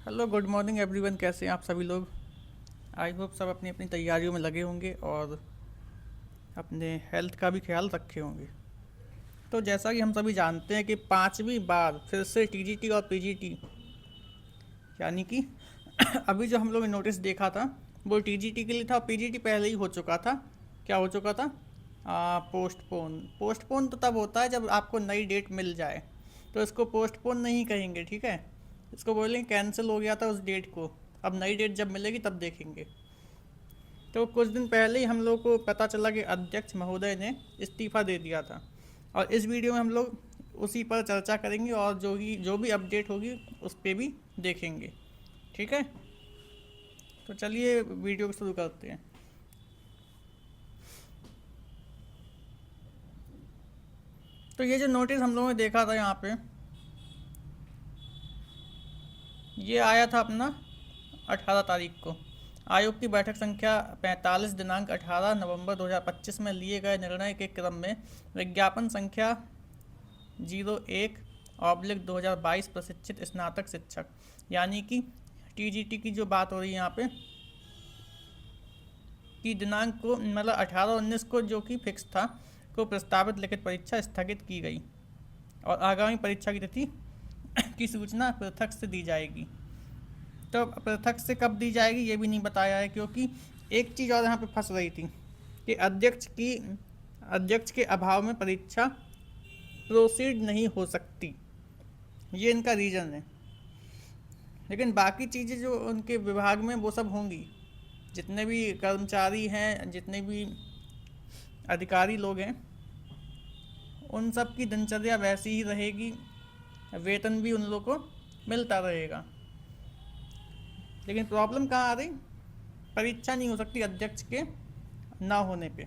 Hello good morning everyone. कैसे हैं आप सभी लोग? आई होप सब अपनी अपनी तैयारियों में लगे होंगे और अपने हेल्थ का भी ख्याल रखे होंगे। तो जैसा कि हम सभी जानते हैं कि पांचवी बार फिर से टीजीटी और पीजीटी, यानी कि अभी जो हम लोग ने नोटिस देखा था वो टीजीटी के लिए था, पीजीटी पहले ही हो चुका था। क्या हो चुका था? पोस्टपोन। पोस्टपोन तो तब होता है जब आपको नई डेट मिल जाए, तो इसको पोस्टपोन नहीं कहेंगे, ठीक है। इसको बोलेंगे कैंसिल हो गया था उस डेट को, अब नई डेट जब मिलेगी तब देखेंगे। तो कुछ दिन पहले ही हम लोग को पता चला कि अध्यक्ष महोदय ने इस्तीफा दे दिया था, और इस वीडियो में हम लोग उसी पर चर्चा करेंगे और जो भी अपडेट होगी उस पर भी देखेंगे, ठीक है। तो चलिए वीडियो को शुरू करते हैं। तो ये जो नोटिस हम लोगों ने देखा था यहाँ पे, ये आया था अपना 18 तारीख को। आयोग की बैठक संख्या 45 दिनांक 18 नवंबर 2025 में लिए गए निर्णय के क्रम में विज्ञापन संख्या 01/2022 प्रशिक्षित स्नातक शिक्षक, यानी कि टीजीटी की जो बात हो रही है यहाँ पे, कि दिनांक को मतलब 18-19 को जो कि फिक्स था, को प्रस्तावित लिखित परीक्षा स्थगित की गई और आगामी परीक्षा की तिथि की सूचना पृथक से दी जाएगी। तो पृथक से कब दी जाएगी ये भी नहीं बताया है, क्योंकि एक चीज़ और यहाँ पे फंस रही थी कि अध्यक्ष के अभाव में परीक्षा प्रोसीड नहीं हो सकती, ये इनका रीज़न है। लेकिन बाकी चीज़ें जो उनके विभाग में वो सब होंगी, जितने भी कर्मचारी हैं, जितने भी अधिकारी लोग हैं, उन सब की दिनचर्या वैसी ही रहेगी, वेतन भी उन लोगों को मिलता रहेगा। लेकिन प्रॉब्लम कहाँ आ रही? परीक्षा नहीं हो सकती अध्यक्ष के ना होने पे।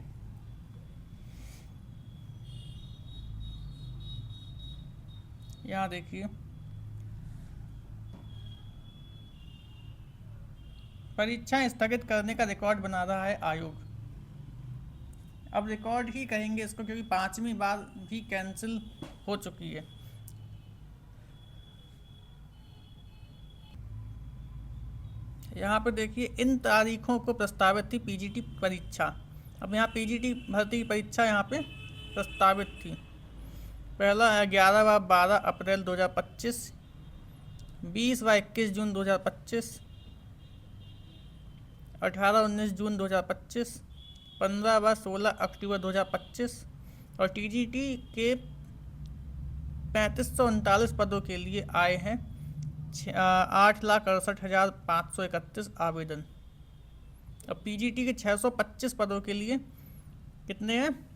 यहाँ देखिए, परीक्षाएं स्थगित करने का रिकॉर्ड बना रहा है आयोग। अब रिकॉर्ड ही कहेंगे इसको, क्योंकि पांचवी बार भी कैंसिल हो चुकी है। यहाँ पर देखिए, इन तारीखों को प्रस्तावित थी पीजीटी परीक्षा। अब यहाँ पीजीटी भर्ती की परीक्षा यहाँ पे प्रस्तावित थी। पहला है 11 व 12 अप्रैल 2025, 20 व 21 जून 2025, 18-19 जून 2025, 15 व 16 अक्टूबर 2025। और टीजीटी के 3539 पदों के लिए आए हैं 8,68,531 आवेदन। अब पीजीटी के 625 पदों के लिए कितने हैं?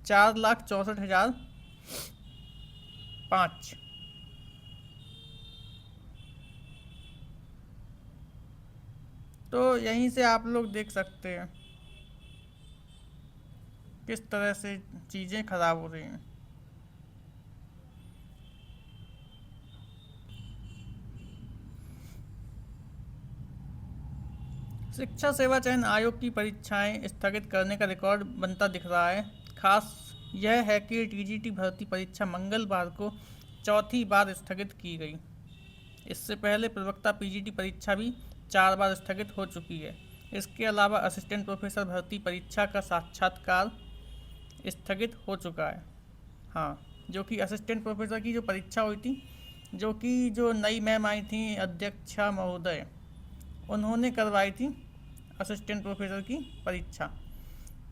4,64,005। तो यहीं से आप लोग देख सकते हैं किस तरह से चीज़ें खराब हो रही हैं। शिक्षा सेवा चयन आयोग की परीक्षाएं स्थगित करने का रिकॉर्ड बनता दिख रहा है। खास यह है कि टीजीटी भर्ती परीक्षा मंगलवार को चौथी बार स्थगित की गई। इससे पहले प्रवक्ता पीजीटी परीक्षा भी 4 बार स्थगित हो चुकी है। इसके अलावा असिस्टेंट प्रोफेसर भर्ती परीक्षा का साक्षात्कार स्थगित हो चुका है। हाँ, जो कि असिस्टेंट प्रोफेसर की जो परीक्षा हुई थी, जो कि जो नई मैम आई थी अध्यक्षा महोदय, उन्होंने करवाई थी असिस्टेंट प्रोफेसर की परीक्षा।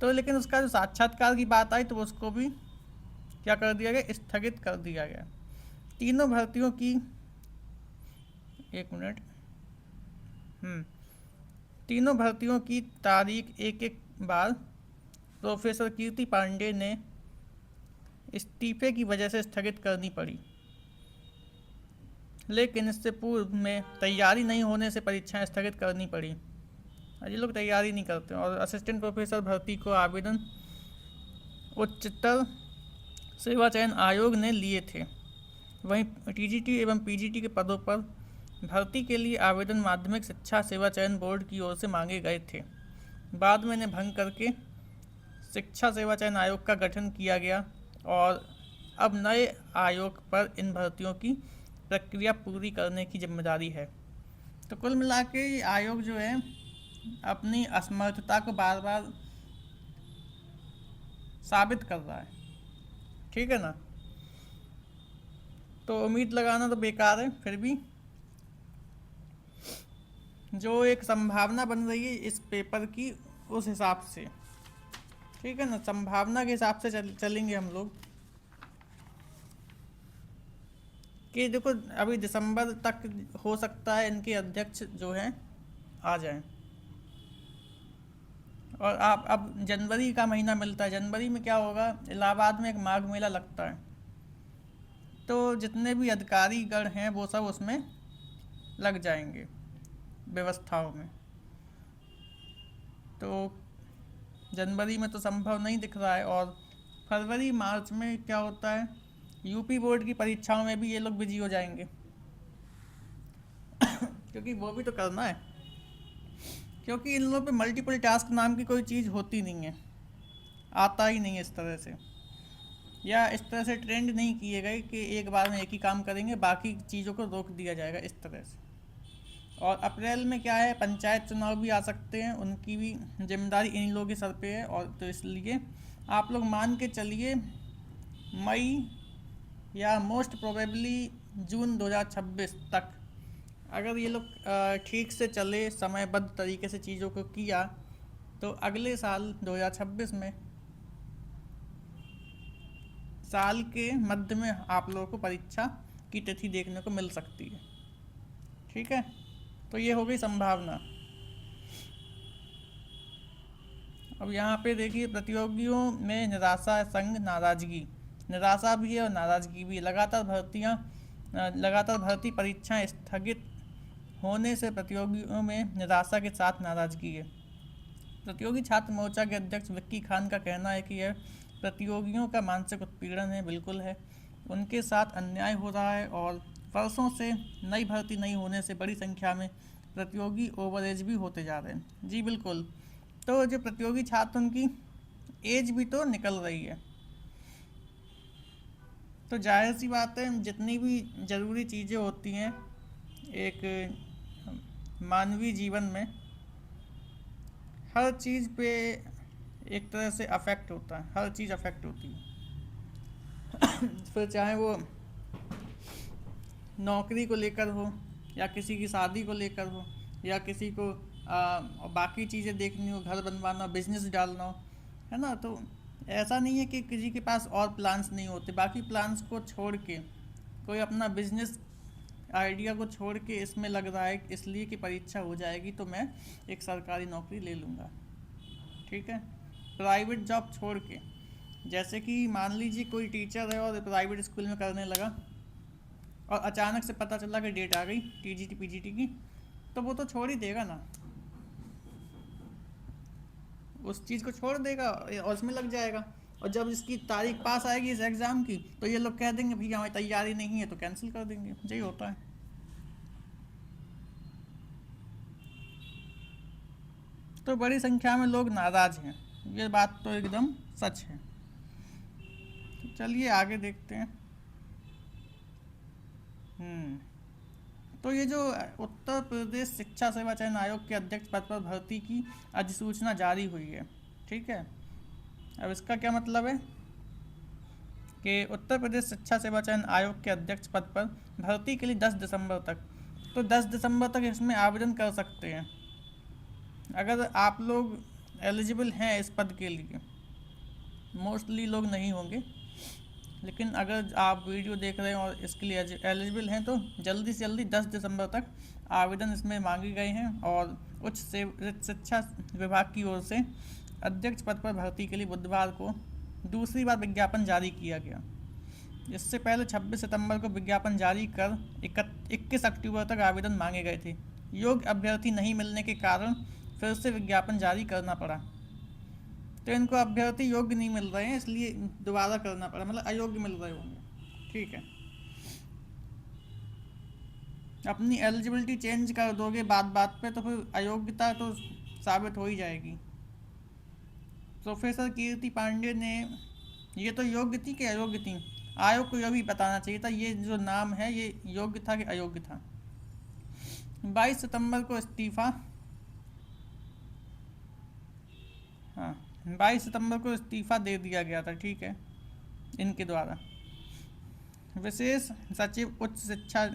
तो लेकिन उसका जो साक्षात्कार की बात आई तो उसको भी क्या कर दिया गया? स्थगित कर दिया गया। तीनों भर्तियों की, एक मिनट, तीनों भर्तियों की तारीख एक एक बार प्रोफेसर कीर्ति पांडे ने इस्तीफे की वजह से स्थगित करनी पड़ी। लेकिन इससे पूर्व में तैयारी नहीं होने से परीक्षाएं स्थगित करनी पड़ी। ये लोग तैयारी नहीं करते। और असिस्टेंट प्रोफेसर भर्ती को आवेदन उच्चतर सेवा चयन आयोग ने लिए थे। वहीं टीजीटी एवं पीजीटी के पदों पर भर्ती के लिए आवेदन माध्यमिक शिक्षा सेवा चयन बोर्ड की ओर से मांगे गए थे। बाद में इन्हें भंग करके शिक्षा सेवा चयन आयोग का गठन किया गया और अब नए आयोग पर इन भर्तियों की प्रक्रिया पूरी करने की जिम्मेदारी है। तो कुल मिला के ये आयोग जो है अपनी असमर्थता को बार बार साबित कर रहा है, ठीक है ना। तो उम्मीद लगाना तो बेकार है, फिर भी जो एक संभावना बन रही है इस पेपर की, उस हिसाब से, ठीक है ना, संभावना के हिसाब से चलेंगे हम लोग। कि देखो अभी दिसंबर तक हो सकता है इनके अध्यक्ष जो हैं आ जाएं, और आप अब जनवरी का महीना मिलता है। जनवरी में क्या होगा, इलाहाबाद में एक माघ मेला लगता है, तो जितने भी अधिकारी गण हैं वो सब उसमें लग जाएंगे व्यवस्थाओं में। तो जनवरी में तो संभव नहीं दिख रहा है, और फरवरी मार्च में क्या होता है, यूपी बोर्ड की परीक्षाओं में भी ये लोग बिजी हो जाएंगे क्योंकि वो भी तो करना है, क्योंकि इन लोगों पे मल्टीपल टास्क नाम की कोई चीज़ होती नहीं है, आता ही नहीं है इस तरह से, या इस तरह से ट्रेंड नहीं किए गए कि एक बार में एक ही काम करेंगे, बाकी चीज़ों को रोक दिया जाएगा इस तरह से। और अप्रैल में क्या है, पंचायत चुनाव भी आ सकते हैं, उनकी भी जिम्मेदारी इन लोगों के सर पे है, और तो इसलिए आप लोग मान के चलिए मई या मोस्ट प्रोबेबली जून 2026 तक अगर ये लोग ठीक से चले, समयबद्ध तरीके से चीज़ों को किया, तो अगले साल 2026 में साल के मध्य में आप लोगों को परीक्षा की तिथि देखने को मिल सकती है, ठीक है। तो ये हो गई संभावना। अब यहाँ पे देखिए, प्रतियोगियों में निराशा संग नाराजगी, निराशा भी है और नाराजगी भी है। लगातार भर्ती परीक्षाएं स्थगित होने से प्रतियोगियों में निराशा के साथ नाराजगी है। प्रतियोगी छात्र मोर्चा के अध्यक्ष विक्की खान का कहना है कि यह प्रतियोगियों का मानसिक उत्पीड़न है, बिल्कुल है, उनके साथ अन्याय हो रहा है, और वर्षों से नई भर्ती नहीं होने से बड़ी संख्या में प्रतियोगी ओवरएज भी होते जा रहे हैं। जी बिल्कुल, तो जो प्रतियोगी छात्र उनकी एज भी तो निकल रही है, तो जाहिर सी बात है जितनी भी ज़रूरी चीज़ें होती हैं एक मानवीय जीवन में, हर चीज़ पे एक तरह से अफेक्ट होता है, हर चीज़ अफेक्ट होती है फिर चाहे वो नौकरी को लेकर हो, या किसी की शादी को लेकर हो, या किसी को बाकी चीज़ें देखनी हो, घर बनवाना, बिजनेस डालना हो, है ना। तो ऐसा नहीं है कि किसी के पास और प्लान्स नहीं होते, बाकी प्लान्स को छोड़ के कोई अपना बिजनेस आइडिया को छोड़ के इसमें लग रहा है इसलिए कि परीक्षा हो जाएगी तो मैं एक सरकारी नौकरी ले लूँगा, ठीक है। प्राइवेट जॉब छोड़ के, जैसे कि मान लीजिए कोई टीचर है और प्राइवेट स्कूल में करने लगा, और अचानक से पता चला कि डेट आ गई टीजीटी पीजीटी की, तो वो तो छोड़ ही देगा ना, उस चीज़ को छोड़ देगा और उसमें लग जाएगा। और जब इसकी तारीख पास आएगी इस एग्ज़ाम की, तो ये लोग कह देंगे भैया हमारी तैयारी नहीं है, तो कैंसिल कर देंगे। यही होता है। तो बड़ी संख्या में लोग नाराज हैं, ये बात तो एकदम सच है। तो चलिए आगे देखते हैं। तो ये जो उत्तर प्रदेश शिक्षा सेवा चयन आयोग के अध्यक्ष पद पर भर्ती की अधिसूचना जारी हुई है, ठीक है। अब इसका क्या मतलब है कि उत्तर प्रदेश शिक्षा सेवा चयन आयोग के अध्यक्ष पद पर भर्ती के लिए 10 दिसंबर तक, तो 10 दिसंबर तक इसमें आवेदन कर सकते हैं अगर आप लोग एलिजिबल हैं इस पद के लिए। मोस्टली लोग नहीं होंगे, लेकिन अगर आप वीडियो देख रहे हैं और इसके लिए एलिजिबल हैं तो जल्दी से जल्दी 10 दिसंबर तक आवेदन इसमें मांगे गए हैं। और उच्च शिक्षा विभाग की ओर से अध्यक्ष पद पर भर्ती के लिए बुधवार को दूसरी बार विज्ञापन जारी किया गया। इससे पहले 26 सितंबर को विज्ञापन जारी कर 21 अक्टूबर तक आवेदन मांगे गए थे। योग्य अभ्यर्थी नहीं मिलने के कारण फिर से विज्ञापन जारी करना पड़ा। तो इनको अभ्यर्थी योग्य नहीं मिल रहे हैं, इसलिए दोबारा करना पड़ा, मतलब अयोग्य मिल रहे होंगे, ठीक है। अपनी एलिजिबिलिटी चेंज कर दोगे बात बात पे, तो फिर अयोग्यता तो साबित हो ही जाएगी। प्रोफेसर कीर्ति पांडे ने, ये तो योग्य थी कि अयोग्य थी, आयोग को यह भी बताना चाहिए था ये जो नाम है ये योग्य था कि अयोग्य था। 22 सितंबर को इस्तीफा, हाँ 22 सितंबर को इस्तीफा दे दिया गया था, ठीक है, इनके द्वारा। विशेष सचिव उच्च शिक्षा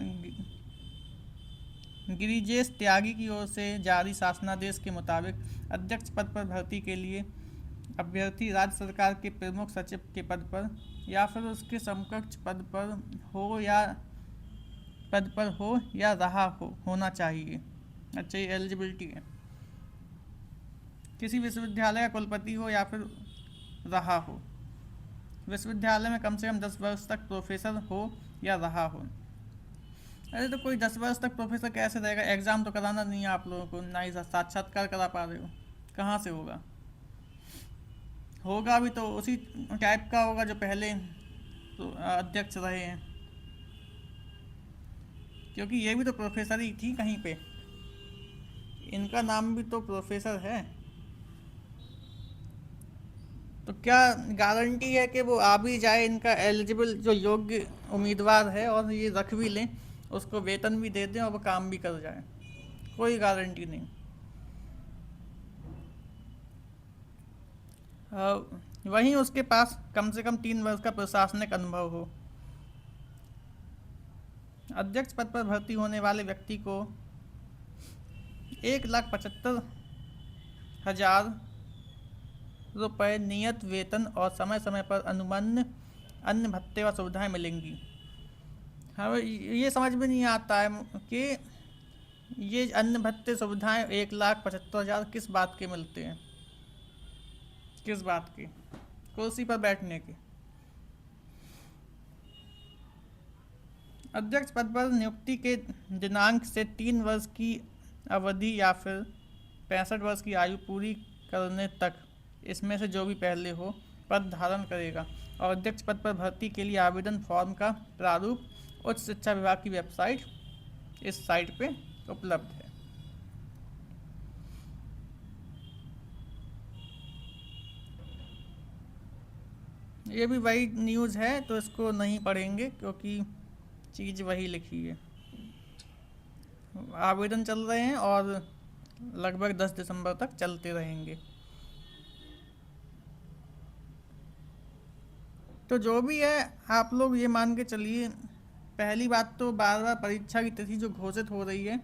गिरिजेश त्यागी की ओर से जारी शासनादेश के मुताबिक अध्यक्ष पद पर भर्ती के लिए अभ्यर्थी राज्य सरकार के प्रमुख सचिव के पद पर या फिर उसके समकक्ष पद पर हो या रहा होना चाहिए। अच्छा, ये एलिजिबिलिटी है, किसी विश्वविद्यालय का कुलपति हो या फिर रहा हो, विश्वविद्यालय में कम से कम 10 वर्ष तक प्रोफेसर हो या रहा हो। अरे तो कोई 10 वर्ष तक प्रोफेसर कैसे रहेगा? एग्ज़ाम तो कराना नहीं है आप लोगों को, ना ही साक्षात्कार करा पा रहे हो, कहाँ से होगा? होगा भी तो उसी टाइप का होगा जो पहले तो अध्यक्ष रहे हैं, क्योंकि ये भी तो प्रोफेसर ही थी कहीं पे, इनका नाम भी तो प्रोफेसर है। तो क्या गारंटी है कि वो आ भी जाए, इनका एलिजिबल जो योग्य उम्मीदवार है, और ये रख भी लें, उसको वेतन भी दे दें और वो काम भी कर जाए? कोई गारंटी नहीं। वहीं उसके पास कम से कम 3 वर्ष का प्रशासनिक अनुभव हो। अध्यक्ष पद पर भर्ती होने वाले व्यक्ति को 1,75,000 रुपये नियत वेतन और समय समय पर अनुमन्य अन्य भत्ते व सुविधाएं मिलेंगी। हमें ये समझ में नहीं आता है कि ये अन्य भत्ते सुविधाएं 1,75,000 किस बात के मिलते हैं, किस बात की? कुर्सी पर बैठने की। अध्यक्ष पद पर नियुक्ति के दिनांक से 3 वर्ष की अवधि या फिर 65 वर्ष की आयु पूरी करने तक इसमें से जो भी पहले हो पद धारण करेगा, और अध्यक्ष पद पर भर्ती के लिए आवेदन फॉर्म का प्रारूप उच्च शिक्षा विभाग की वेबसाइट, इस साइट पे उपलब्ध है। ये भी वही न्यूज़ है, तो इसको नहीं पढ़ेंगे क्योंकि चीज़ वही लिखी है। आवेदन चल रहे हैं और लगभग 10 दिसंबर तक चलते रहेंगे। तो जो भी है, आप लोग ये मान के चलिए, पहली बात तो बार बार परीक्षा की तिथि जो घोषित हो रही है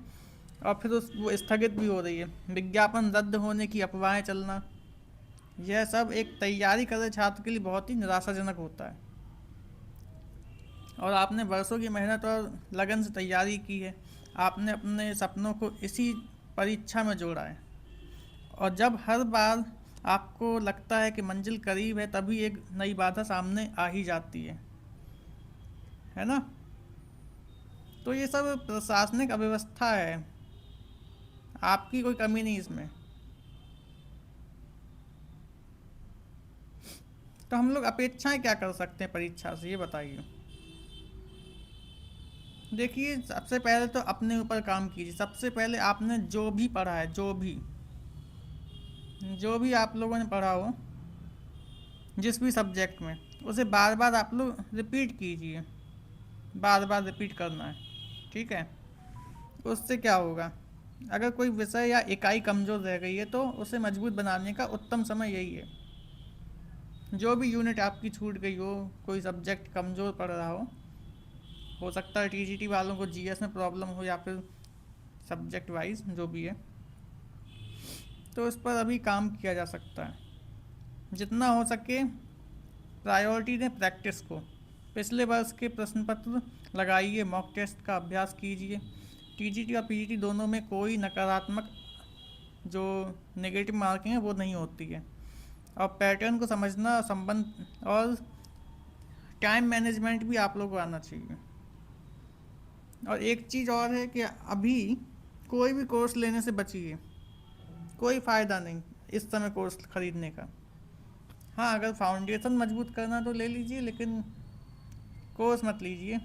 और फिर वो स्थगित भी हो रही है, विज्ञापन रद्द होने की अफवाहें चलना, यह सब एक तैयारी कर रहे छात्र के लिए बहुत ही निराशाजनक होता है। और आपने वर्षों की मेहनत और लगन से तैयारी की है, आपने अपने सपनों को इसी परीक्षा में जोड़ा है, और जब हर बार आपको लगता है कि मंजिल करीब है, तभी एक नई बाधा सामने आ ही जाती है ना? तो ये सब प्रशासनिक अव्यवस्था है, आपकी कोई कमी नहीं इसमें। तो हम लोग अपेक्षाएं क्या कर सकते हैं परीक्षा से, ये बताइए। देखिए, सबसे पहले तो अपने ऊपर काम कीजिए। सबसे पहले आपने जो भी पढ़ा है, जो भी आप लोगों ने पढ़ा हो, जिस भी सब्जेक्ट में, उसे बार बार आप लोग रिपीट कीजिए, बार बार रिपीट करना है, ठीक है? उससे क्या होगा, अगर कोई विषय या इकाई कमज़ोर रह गई है तो उसे मजबूत बनाने का उत्तम समय यही है। जो भी यूनिट आपकी छूट गई हो, कोई सब्जेक्ट कमज़ोर पड़ रहा हो सकता है टीजीटी वालों को जीएस में प्रॉब्लम हो या फिर सब्जेक्ट वाइज जो भी है, तो इस पर अभी काम किया जा सकता है। जितना हो सके प्रायोरिटी दें प्रैक्टिस को। पिछले वर्ष के प्रश्न पत्र लगाइए, मॉक टेस्ट का अभ्यास कीजिए। टीजीटी और पीजीटी दोनों में कोई नकारात्मक जो नेगेटिव मार्किंग है वो नहीं होती है, और पैटर्न को समझना, संबंध और टाइम मैनेजमेंट भी आप लोगों को आना चाहिए। और एक चीज़ और है कि अभी कोई भी कोर्स लेने से बचिए, कोई फ़ायदा नहीं इस समय कोर्स ख़रीदने का। हाँ, अगर फाउंडेशन मजबूत करना तो ले लीजिए, लेकिन कोर्स मत लीजिए,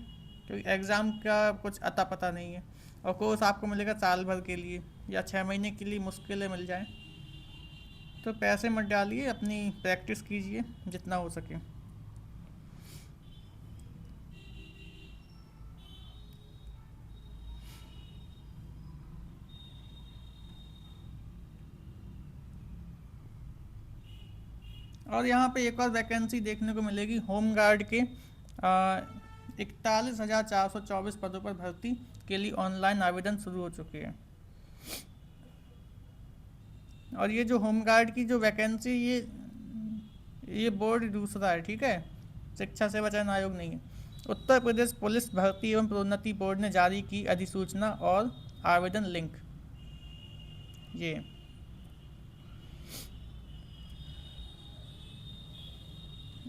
क्योंकि एग्ज़ाम का कुछ अता पता नहीं है, और कोर्स आपको मिलेगा साल भर के लिए या 6 महीने के लिए, मुश्किल है मिल जाए। तो पैसे मत डालिए, अपनी प्रैक्टिस कीजिए जितना हो सके। और यहाँ पे एक और वैकेंसी देखने को मिलेगी होम गार्ड के 41,424 पदों पर भर्ती के लिए ऑनलाइन आवेदन शुरू हो चुके हैं। और ये जो होम गार्ड की जो वैकेंसी, ये बोर्ड दूसरा है, ठीक है, शिक्षा सेवा चयन आयोग नहीं है। उत्तर प्रदेश पुलिस भर्ती एवं प्रोन्नति बोर्ड ने जारी की अधिसूचना और आवेदन लिंक। ये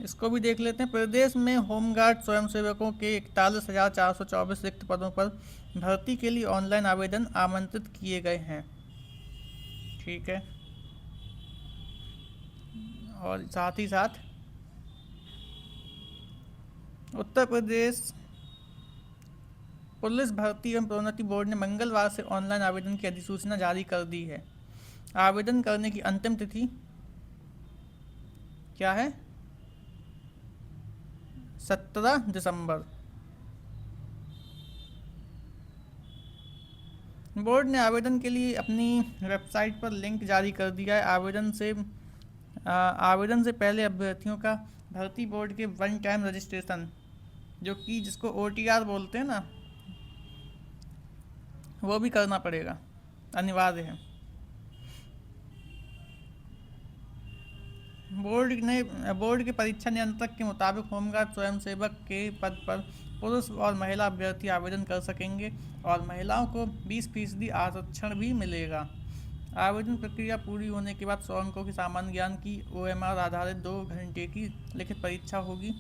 इसको भी देख लेते हैं। प्रदेश में होमगार्ड स्वयंसेवकों के 41,424 रिक्त पदों पर भर्ती के लिए ऑनलाइन आवेदन आमंत्रित किए गए हैं, ठीक है। और साथ ही साथ उत्तर प्रदेश पुलिस भर्ती एवं प्रोन्नति बोर्ड ने मंगलवार से ऑनलाइन आवेदन की अधिसूचना जारी कर दी है। आवेदन करने की अंतिम तिथि क्या है? 17 दिसंबर। बोर्ड ने आवेदन के लिए अपनी वेबसाइट पर लिंक जारी कर दिया है। आवेदन से पहले अभ्यर्थियों का भर्ती बोर्ड के वन टाइम रजिस्ट्रेशन, जो कि जिसको OTR बोलते हैं ना, वो भी करना पड़ेगा, अनिवार्य है। बोर्ड के परीक्षा नियंत्रक के मुताबिक होमगार्ड स्वयंसेवक के पद पर पुरुष और महिला अभ्यर्थी आवेदन कर सकेंगे और महिलाओं को 20% आरक्षण भी मिलेगा। आवेदन प्रक्रिया पूरी होने के बाद 100 अंकों की सामान्य ज्ञान की OMR आधारित 2 घंटे की लिखित परीक्षा होगी।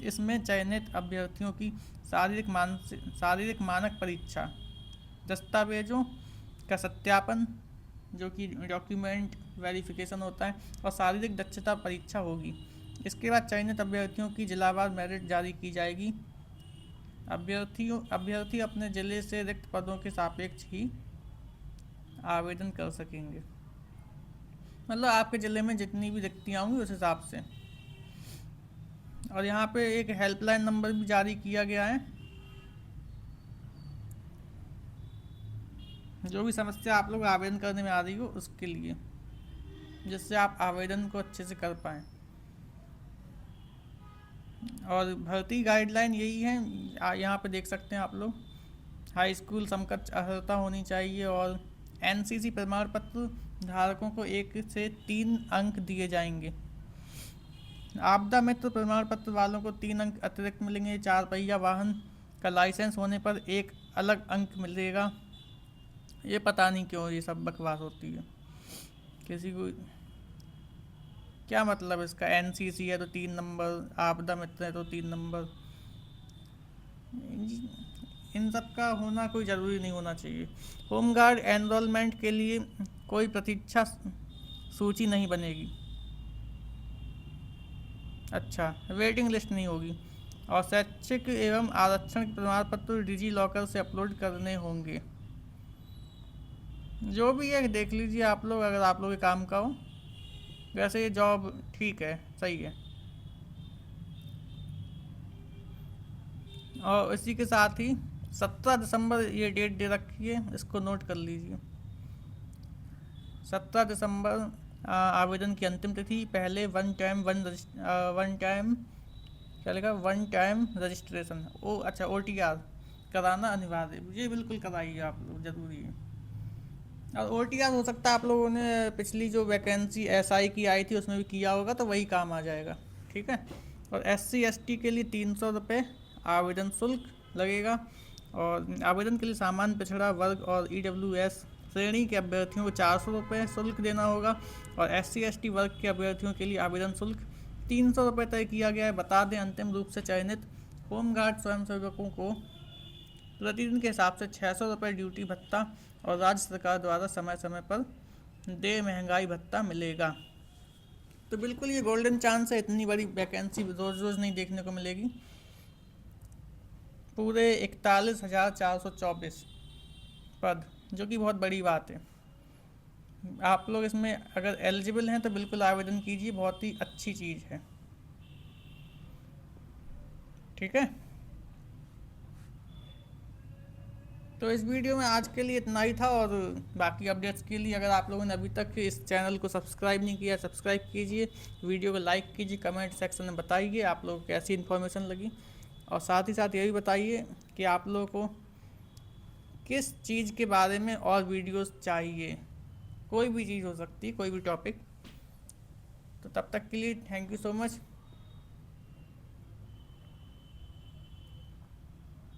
इसमें चयनित अभ्यर्थियों की शारीरिक मानक परीक्षा, दस्तावेजों का सत्यापन जो कि डॉक्यूमेंट वेरिफिकेशन होता है, और शारीरिक दक्षता परीक्षा होगी। इसके बाद चयनित अभ्यर्थियों की जिलावार मेरिट जारी की जाएगी। अभ्यर्थी अपने जिले से रिक्त पदों के सापेक्ष ही आवेदन कर सकेंगे, मतलब आपके ज़िले में जितनी भी रिक्तियाँ होंगी उस हिसाब से। और यहाँ पे एक हेल्पलाइन नंबर भी जारी किया गया है, जो भी समस्या आप लोग आवेदन करने में आ रही हो उसके लिए, जिससे आप आवेदन को अच्छे से कर पाएँ। और भर्ती गाइडलाइन यही है, यहाँ पे देख सकते हैं आप लोग। हाई स्कूल समकक्ष अर्हता होनी चाहिए और NCC प्रमाण पत्र धारकों को 1 से 3 अंक दिए जाएंगे। आपदा मित्र प्रमाण पत्र वालों को 3 अंक अतिरिक्त मिलेंगे। 4 पहिया वाहन का लाइसेंस होने पर 1 अलग अंक मिलेगा। ये पता नहीं क्यों ये सब बकवास होती है, किसी को क्या मतलब इसका। NCC है तो 3 नंबर, आपदा मित्र है तो 3 नंबर, इन सब का होना कोई ज़रूरी नहीं होना चाहिए। होमगार्ड एनरोलमेंट के लिए कोई प्रतीक्षा सूची नहीं बनेगी, अच्छा, वेटिंग लिस्ट नहीं होगी। और शैक्षिक एवं आरक्षण प्रमाण पत्र डिजी लॉकर से अपलोड करने होंगे। जो भी है देख लीजिए आप लोग, अगर आप लोग के काम का हो। वैसे ये जॉब ठीक है, सही है। और इसी के साथ ही 17 दिसंबर ये डेट दे रखी है, इसको नोट कर लीजिए। 17 दिसंबर आवेदन की अंतिम तिथि। पहले वन टाइम क्या लिखा, वन टाइम रजिस्ट्रेशन, अच्छा, OTR कराना अनिवार्य, ये बिल्कुल कराइए आप लोग, ज़रूरी है। और OTR हो सकता है आप लोगों ने पिछली जो वैकेंसी SI की आई थी उसमें भी किया होगा, तो वही काम आ जाएगा, ठीक है। और SC ST के लिए 300 रुपये आवेदन शुल्क लगेगा। और आवेदन के लिए सामान्य पिछड़ा वर्ग और EWS श्रेणी के अभ्यर्थियों को 400 रुपये शुल्क देना होगा। और SC ST वर्ग के अभ्यर्थियों के लिए आवेदन शुल्क 300 रुपये तय किया गया है। बता दें, अंतिम रूप से चयनित होमगार्ड स्वयंसेवकों को प्रतिदिन के हिसाब से 600 रुपये ड्यूटी भत्ता और राज्य सरकार द्वारा समय समय पर देय महंगाई भत्ता मिलेगा। तो बिल्कुल ये गोल्डन चांस है, इतनी बड़ी वैकेंसी रोज़ रोज़ नहीं देखने को मिलेगी। पूरे 41,424 पद, जो कि बहुत बड़ी बात है। आप लोग इसमें अगर एलिजिबल हैं तो बिल्कुल आवेदन कीजिए, बहुत ही अच्छी चीज़ है, ठीक है। तो इस वीडियो में आज के लिए इतना ही था, और बाकी अपडेट्स के लिए अगर आप लोगों ने अभी तक इस चैनल को सब्सक्राइब नहीं किया, सब्सक्राइब कीजिए, वीडियो को लाइक कीजिए, कमेंट सेक्शन में बताइए आप लोगों को कैसी इन्फॉर्मेशन लगी, और साथ ही साथ ये भी बताइए कि आप लोगों को किस चीज़ के बारे में और वीडियोस चाहिए। कोई भी चीज़ हो सकती है, कोई भी टॉपिक। तो तब तक के लिए थैंक यू सो मच।